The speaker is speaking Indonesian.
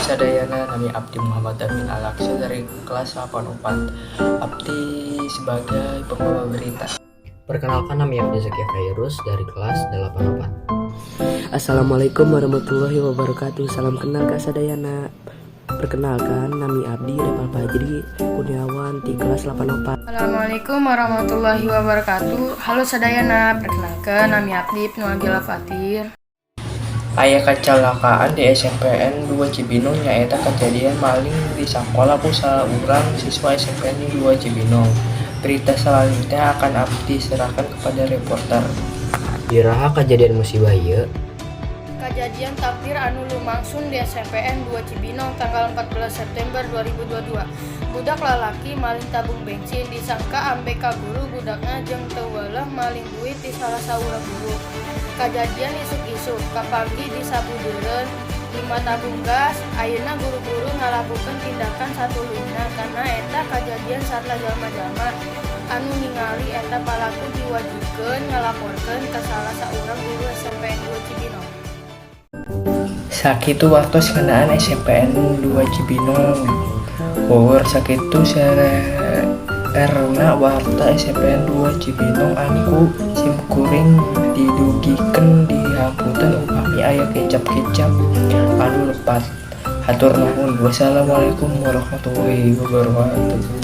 sadayana, nami Abdi Muhammad Amin Al-Aqsa dari kelas 84. Abdi sebagai pembawa berita. Perkenalkan, nama Abdi Zakia Virus dari kelas 84. Assalamualaikum warahmatullahi wabarakatuh. Salam kenal Kak Sadayana. Perkenalkan, nami Abdi Repal Fajri Kurniawan di kelas 84. Assalamualaikum warahmatullahi wabarakatuh. Halo Sadayana, perkenalkan nami Abdi Nuagila Fatir. Aya kecelakaan di SMPN 2 Cibinong nyaeta kejadian maling di sakola ku saurang siswa SMPN 2 Cibinong. Berita selanjutnya akan Abdi serahkan kepada reporter. Biraha kejadian musibah ieu? Kejadian takdir anu lumangsung di SMPN 2 Cibinong tanggal 14 September 2022. Budak lalaki maling tabung bensin disangka ambek ka guru budakna jeung teu weuleuh maling duit di salah saurang guru. Kejadian isuk-isuk kapanggi di sabudeureun 5 tabung gas. Ayeuna guru-guru ngalakukeun tindakan satuluyna karena eta kejadian sarta jalma-jalma anu ningali eta palaku diwajibkeun ngalaporkeun ka salah saurang guru SMPN 2 Cibinong. Sakitu waktu ngenaan SMPN 2 Cibinong. Power sakitu erna warta SMPN 2 Cibinong anu simkuring didugikeun dihamputan upami aya kecap-kecap anu lepat. Hatur nuhun. Wassalamualaikum warahmatullahi wabarakatuh.